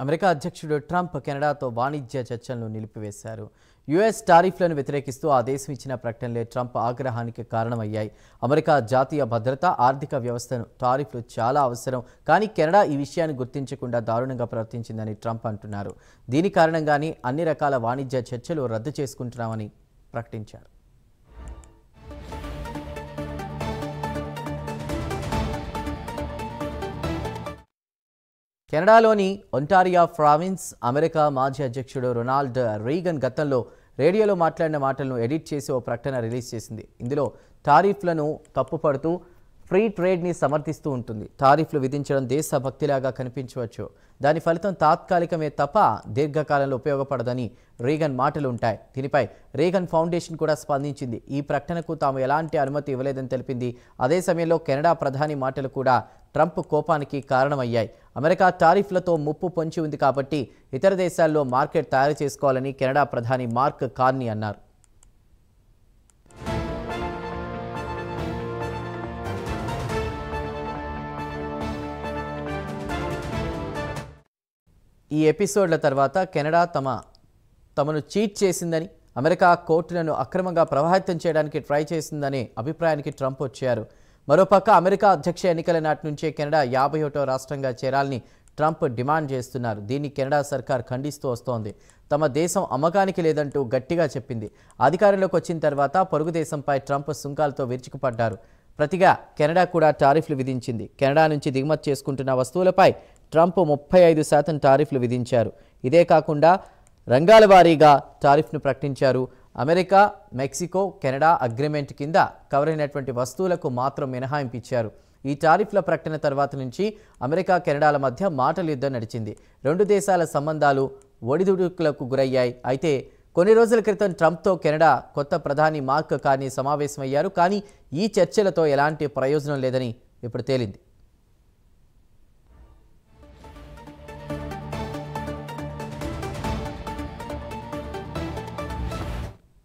America అధ్యక్షుడు Trump కెనడాతో వాణిజ్య చర్చలను నిలిపివేశారు. యుఎస్ టారిఫ్లను వ్యతిరేకిస్తూ ఆ దేశం ఇచ్చిన ప్రకటనలే ట్రంప్ ఆగ్రహానికి కారణమయ్యాయి. అమెరికా జాతీయ భద్రత, ఆర్థిక వ్యవస్థను టారిఫ్లు చాలా అవసరం, కానీ కెనడా ఈ విషయాన్ని గుర్తించకుండా దారుణంగా ప్రవర్తించిందని ట్రంప్ అంటున్నారు. దీని కారణంగానే అన్ని రకాల వాణిజ్య చర్చలు రద్దు చేసుకుంటున్నామని ప్రకటించారు. కెనడాలోని ఒంటారియో ప్రావిన్స్ అమెరికా మాజీ అధ్యక్షుడు రొనాల్డ్ రీగన్ గతంలో రేడియోలో మాట్లాడిన మాటలను ఎడిట్ చేసి ఓ ప్రకటన రిలీజ్ చేసింది. ఇందులో టారిఫ్లను తప్పుపడుతూ ఫ్రీ ట్రేడ్ని సమర్థిస్తూ ఉంటుంది. టారిఫ్లు విధించడం దేశభక్తిలాగా కనిపించవచ్చు, దాని ఫలితం తాత్కాలికమే తప్ప దీర్ఘకాలంలో ఉపయోగపడదని రీగన్ మాటలు ఉంటాయి. దీనిపై రీగన్ ఫౌండేషన్ కూడా స్పందించింది. ఈ ప్రకటనకు తాము ఎలాంటి అనుమతి ఇవ్వలేదని తెలిపింది. అదే సమయంలో కెనడా ప్రధాని మాటలు కూడా ట్రంప్ కోపానికి కారణమయ్యాయి. అమెరికా టారిఫ్లతో ముప్పు పొంచి ఉంది కాబట్టి ఇతర దేశాల్లో మార్కెట్ తయారు చేసుకోవాలని కెనడా ప్రధాని మార్క్ కార్నీ అన్నారు. ఈ ఎపిసోడ్ల తర్వాత కెనడా తమను చీట్ చేసిందని, అమెరికా కోర్టులను అక్రమంగా ప్రభావితం చేయడానికి ట్రై చేసిందనే అభిప్రాయానికి ట్రంప్ వచ్చారు. మరోపక్క అమెరికా అధ్యక్ష ఎన్నికల నాటి నుంచే కెనడా 51వ రాష్ట్రంగా చేరాలని ట్రంప్ డిమాండ్ చేస్తున్నారు. దీన్ని కెనడా సర్కార్ ఖండిస్తూ వస్తోంది. తమ దేశం అమ్మకానికి లేదంటూ గట్టిగా చెప్పింది. అధికారంలోకి వచ్చిన తర్వాత పొరుగు దేశంపై ట్రంప్ సుంకాలతో విరుచుకుపడ్డారు. ప్రతిగా కెనడా కూడా టారిఫ్లు విధించింది. కెనడా నుంచి దిగుమతి చేసుకుంటున్న వస్తువులపై ట్రంప్ 35% టారిఫ్లు విధించారు. ఇదే కాకుండా రంగాల వారీగా టారిఫ్ను ప్రకటించారు. అమెరికా, మెక్సికో, కెనడా అగ్రిమెంట్ కింద కవర్ అయినటువంటి వస్తువులకు మాత్రం మినహాయింపు ఇచ్చారు. ఈ టారిఫ్ల ప్రకటన తర్వాత నుంచి అమెరికా, కెనడాల మధ్య మాటల యుద్ధం నడిచింది. రెండు దేశాల సంబంధాలు ఒడిదుడుకులకు గురయ్యాయి. అయితే కొన్ని రోజుల క్రితం ట్రంప్తో కెనడా కొత్త ప్రధాని మార్క్ కార్నీ సమావేశమయ్యారు. కానీ ఈ చర్చలతో ఎలాంటి ప్రయోజనం లేదని ఇప్పుడు తేలింది.